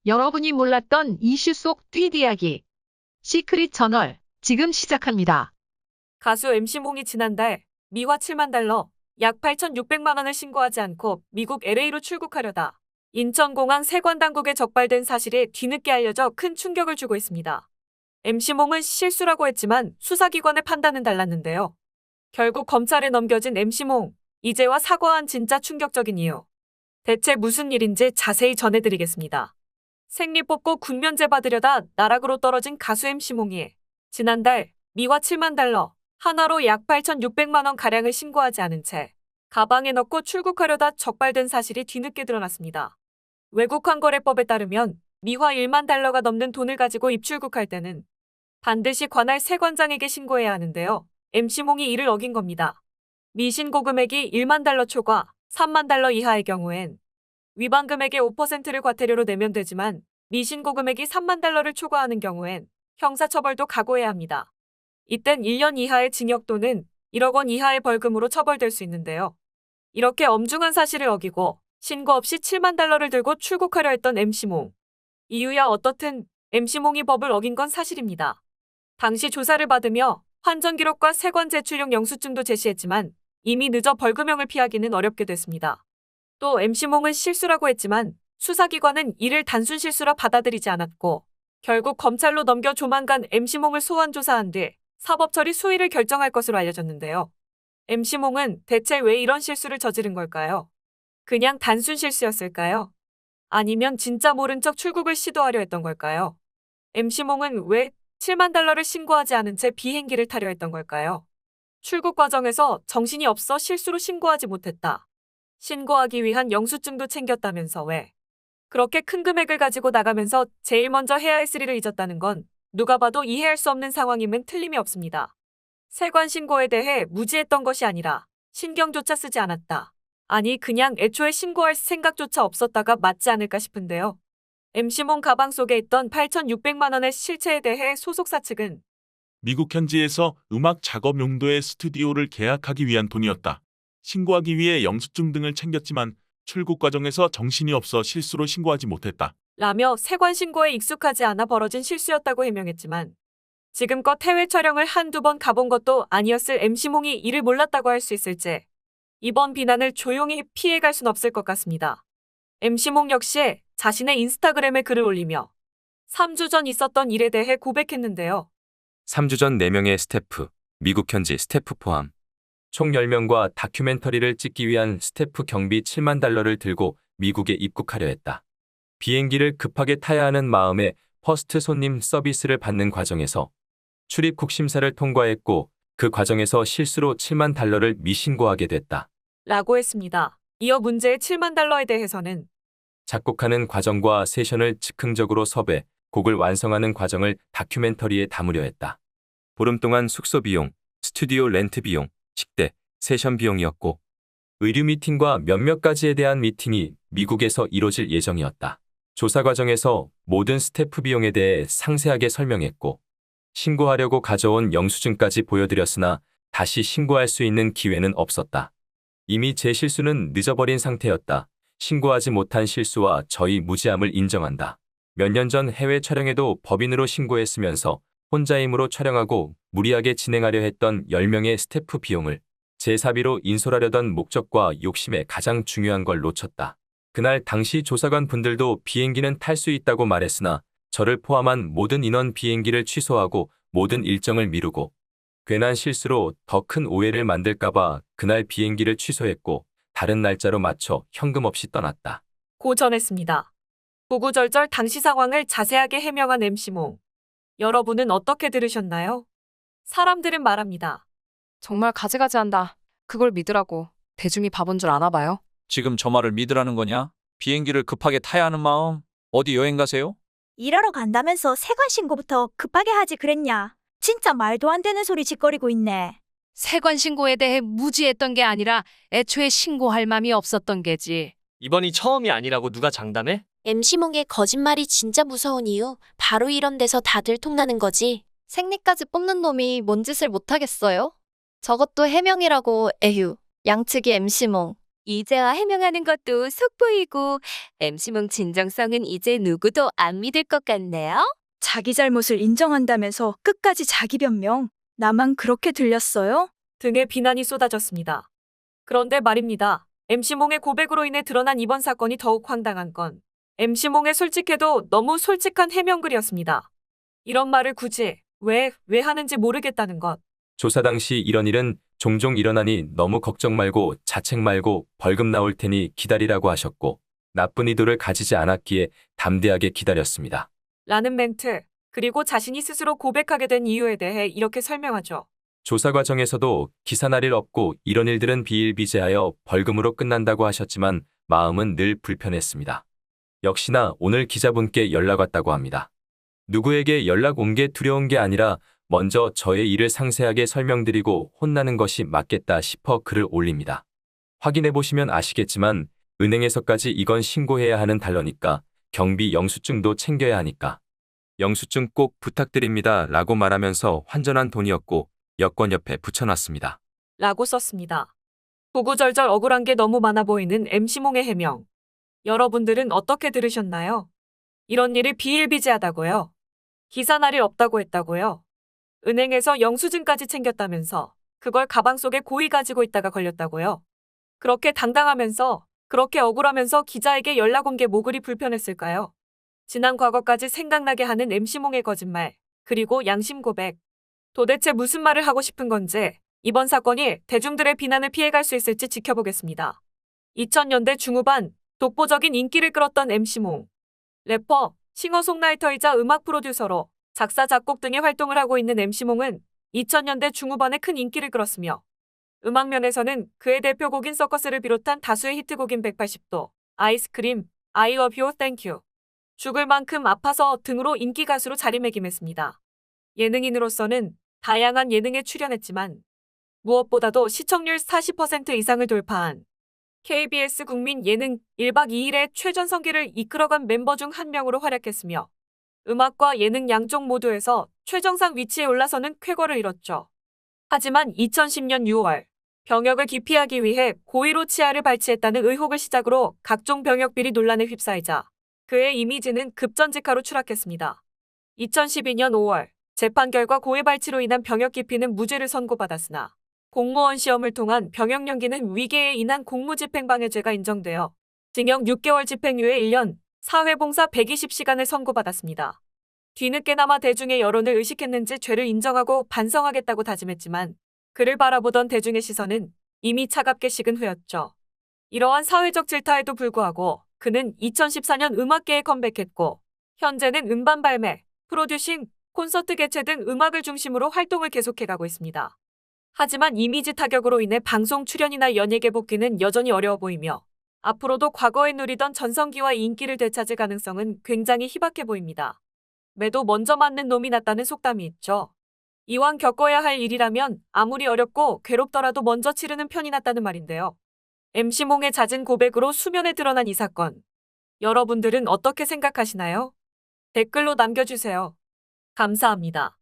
여러분이 몰랐던 이슈 속 뒷이야기. 시크릿 저널, 지금 시작합니다. 가수 MC몽이 지난달 미화 7만 달러, 약 8,600만 원을 신고하지 않고 미국 LA로 출국하려다 인천공항 세관당국에 적발된 사실이 뒤늦게 알려져 큰 충격을 주고 있습니다. MC몽은 실수라고 했지만 수사기관의 판단은 달랐는데요. 결국 검찰에 넘겨진 MC몽, 이제와 사과한 진짜 충격적인 이유. 대체 무슨 일인지 자세히 전해드리겠습니다. 생리 뽑고 군면제 받으려다 나락으로 떨어진 가수 MC몽이 지난달 미화 7만 달러, 하나로 약 8,600만 원 가량을 신고하지 않은 채 가방에 넣고 출국하려다 적발된 사실이 뒤늦게 드러났습니다. 외국환거래법에 따르면 미화 1만 달러가 넘는 돈을 가지고 입출국할 때는 반드시 관할 세관장에게 신고해야 하는데요. MC몽이 이를 어긴 겁니다. 미신고 금액이 1만 달러 초과 3만 달러 이하의 경우엔 위반 금액의 5%를 과태료로 내면 되지만 미신고 금액이 3만 달러를 초과하는 경우엔 형사처벌도 각오해야 합니다. 이땐 1년 이하의 징역 또는 1억 원 이하의 벌금으로 처벌될 수 있는데요. 이렇게 엄중한 사실을 어기고 신고 없이 7만 달러를 들고 출국하려 했던 MC몽. 이유야 어떻든 MC몽이 법을 어긴 건 사실입니다. 당시 조사를 받으며 환전 기록과 세관 제출용 영수증도 제시했지만 이미 늦어 벌금형을 피하기는 어렵게 됐습니다. 또 MC몽은 실수라고 했지만 수사기관은 이를 단순 실수라 받아들이지 않았고 결국 검찰로 넘겨 조만간 MC몽을 소환 조사한 뒤 사법처리 수위를 결정할 것으로 알려졌는데요. MC몽은 대체 왜 이런 실수를 저지른 걸까요? 그냥 단순 실수였을까요? 아니면 진짜 모른 척 출국을 시도하려 했던 걸까요? MC몽은 왜 7만 달러를 신고하지 않은 채 비행기를 타려 했던 걸까요? 출국 과정에서 정신이 없어 실수로 신고하지 못했다. 신고하기 위한 영수증도 챙겼다면서 왜 그렇게 큰 금액을 가지고 나가면서 제일 먼저 해야 할 일을 잊었다는 건 누가 봐도 이해할 수 없는 상황임은 틀림이 없습니다. 세관 신고에 대해 무지했던 것이 아니라 신경조차 쓰지 않았다. 아니 그냥 애초에 신고할 생각조차 없었다가 맞지 않을까 싶은데요. MC몽 가방 속에 있던 8,600만 원의 실체에 대해 소속사 측은 미국 현지에서 음악 작업 용도의 스튜디오를 계약하기 위한 돈이었다. 신고하기 위해 영수증 등을 챙겼지만 출국 과정에서 정신이 없어 실수로 신고하지 못했다. 라며 세관 신고에 익숙하지 않아 벌어진 실수였다고 해명했지만 지금껏 해외 촬영을 한두 번 가본 것도 아니었을 MC몽이 이를 몰랐다고 할 수 있을지 이번 비난을 조용히 피해갈 순 없을 것 같습니다. MC몽 역시 자신의 인스타그램에 글을 올리며 3주 전 있었던 일에 대해 고백했는데요. 3주 전 4명의 스태프, 미국 현지 스태프 포함 총 10명과 다큐멘터리를 찍기 위한 스태프 경비 7만 달러를 들고 미국에 입국하려 했다. 비행기를 급하게 타야 하는 마음에 퍼스트 손님 서비스를 받는 과정에서 출입국 심사를 통과했고 그 과정에서 실수로 7만 달러를 미신고하게 됐다. 라고 했습니다. 이어 문제의 7만 달러에 대해서는 작곡하는 과정과 세션을 즉흥적으로 섭외, 곡을 완성하는 과정을 다큐멘터리에 담으려 했다. 보름 동안 숙소 비용, 스튜디오 렌트 비용, 식대, 세션 비용이었고 의류 미팅과 몇몇 가지에 대한 미팅이 미국에서 이뤄질 예정이었다. 조사 과정에서 모든 스태프 비용에 대해 상세하게 설명했고 신고하려고 가져온 영수증까지 보여드렸으나 다시 신고할 수 있는 기회는 없었다. 이미 제 실수는 늦어버린 상태였다. 신고하지 못한 실수와 저희 무지함을 인정한다. 몇 년 전 해외 촬영에도 법인으로 신고했으면서 혼자 힘으로 촬영하고 무리하게 진행하려 했던 10명의 스태프 비용을 제 사비로 인솔하려던 목적과 욕심에 가장 중요한 걸 놓쳤다. 그날 당시 조사관 분들도 비행기는 탈 수 있다고 말했으나 저를 포함한 모든 인원 비행기를 취소하고 모든 일정을 미루고 괜한 실수로 더 큰 오해를 만들까봐 그날 비행기를 취소했고 다른 날짜로 맞춰 현금 없이 떠났다. 고 전했습니다. 구구절절 당시 상황을 자세하게 해명한 MC몽. 여러분은 어떻게 들으셨나요? 사람들은 말합니다. 정말 가지가지한다. 그걸 믿으라고. 대중이 바본 줄 아나 봐요. 지금 저 말을 믿으라는 거냐? 비행기를 급하게 타야 하는 마음. 어디 여행 가세요? 일하러 간다면서 세관 신고부터 급하게 하지 그랬냐? 진짜 말도 안 되는 소리 짓거리고 있네. 세관 신고에 대해 무지했던 게 아니라 애초에 신고할 맘이 없었던 게지. 이번이 처음이 아니라고 누가 장담해? MC몽의 거짓말이 진짜 무서운 이유, 바로 이런 데서 다들 통나는 거지. 생리까지 뽑는 놈이 뭔 짓을 못하겠어요? 저것도 해명이라고. 에휴, 양측이 MC몽. 이제와 해명하는 것도 속보이고 MC몽 진정성은 이제 누구도 안 믿을 것 같네요. 자기 잘못을 인정한다면서 끝까지 자기 변명. 나만 그렇게 들렸어요? 등의 비난이 쏟아졌습니다. 그런데 말입니다. MC몽의 고백으로 인해 드러난 이번 사건이 더욱 황당한 건 MC몽의 솔직해도 너무 솔직한 해명글이었습니다. 이런 말을 굳이 왜 하는지 모르겠다는 것. 조사 당시 이런 일은 종종 일어나니 너무 걱정 말고 자책 말고 벌금 나올 테니 기다리라고 하셨고 나쁜 의도를 가지지 않았기에 담대하게 기다렸습니다. 라는 멘트, 그리고 자신이 스스로 고백하게 된 이유에 대해 이렇게 설명하죠. 조사 과정에서도 기사 날 일 없고 이런 일들은 비일비재하여 벌금으로 끝난다고 하셨지만 마음은 늘 불편했습니다. 역시나 오늘 기자분께 연락 왔다고 합니다. 누구에게 연락 온 게 두려운 게 아니라 먼저 저의 일을 상세하게 설명드리고 혼나는 것이 맞겠다 싶어 글을 올립니다. 확인해 보시면 아시겠지만 은행에서까지 이건 신고해야 하는 달러니까 경비 영수증도 챙겨야 하니까 영수증 꼭 부탁드립니다 라고 말하면서 환전한 돈이었고 여권 옆에 붙여놨습니다. 라고 썼습니다. 구구절절 억울한 게 너무 많아 보이는 MC몽의 해명. 여러분들은 어떻게 들으셨나요? 이런 일이 비일비재하다고요? 기사 날 일 없다고 했다고요? 은행에서 영수증까지 챙겼다면서 그걸 가방 속에 고이 가지고 있다가 걸렸다고요? 그렇게 당당하면서 그렇게 억울하면서 기자에게 연락 온 게 뭐 그리 불편했을까요? 지난 과거까지 생각나게 하는 MC몽의 거짓말, 그리고 양심 고백. 도대체 무슨 말을 하고 싶은 건지 이번 사건이 대중들의 비난을 피해갈 수 있을지 지켜보겠습니다. 2000년대 중후반 독보적인 인기를 끌었던 MC몽. 래퍼, 싱어송라이터이자 음악 프로듀서로 작사, 작곡 등의 활동을 하고 있는 MC몽은 2000년대 중후반에 큰 인기를 끌었으며 음악 면에서는 그의 대표곡인 서커스를 비롯한 다수의 히트곡인 180도, 아이스크림, I love you, thank you, 죽을 만큼 아파서 등으로 인기 가수로 자리매김했습니다. 예능인으로서는 다양한 예능에 출연했지만 무엇보다도 시청률 40% 이상을 돌파한 KBS 국민 예능 1박 2일의 최전성기를 이끌어간 멤버 중 한 명으로 활약했으며 음악과 예능 양쪽 모두에서 최정상 위치에 올라서는 쾌거를 이뤘죠. 하지만 2010년 6월 병역을 기피하기 위해 고의로 치아를 발치했다는 의혹을 시작으로 각종 병역 비리 논란에 휩싸이자 그의 이미지는 급전직하로 추락했습니다. 2012년 5월 재판 결과 고의 발치로 인한 병역 기피는 무죄를 선고받았으나 공무원 시험을 통한 병역 연기는 위계에 인한 공무집행방해죄가 인정되어 징역 6개월 집행유예 1년, 사회봉사 120시간을 선고받았습니다. 뒤늦게나마 대중의 여론을 의식했는지 죄를 인정하고 반성하겠다고 다짐했지만 그를 바라보던 대중의 시선은 이미 차갑게 식은 후였죠. 이러한 사회적 질타에도 불구하고 그는 2014년 음악계에 컴백했고 현재는 음반 발매, 프로듀싱, 콘서트 개최 등 음악을 중심으로 활동을 계속해가고 있습니다. 하지만 이미지 타격으로 인해 방송 출연이나 연예계 복귀는 여전히 어려워 보이며 앞으로도 과거에 누리던 전성기와 인기를 되찾을 가능성은 굉장히 희박해 보입니다. 매도 먼저 맞는 놈이 낫다는 속담이 있죠. 이왕 겪어야 할 일이라면 아무리 어렵고 괴롭더라도 먼저 치르는 편이 낫다는 말인데요. MC몽의 잦은 고백으로 수면에 드러난 이 사건. 여러분들은 어떻게 생각하시나요? 댓글로 남겨주세요. 감사합니다.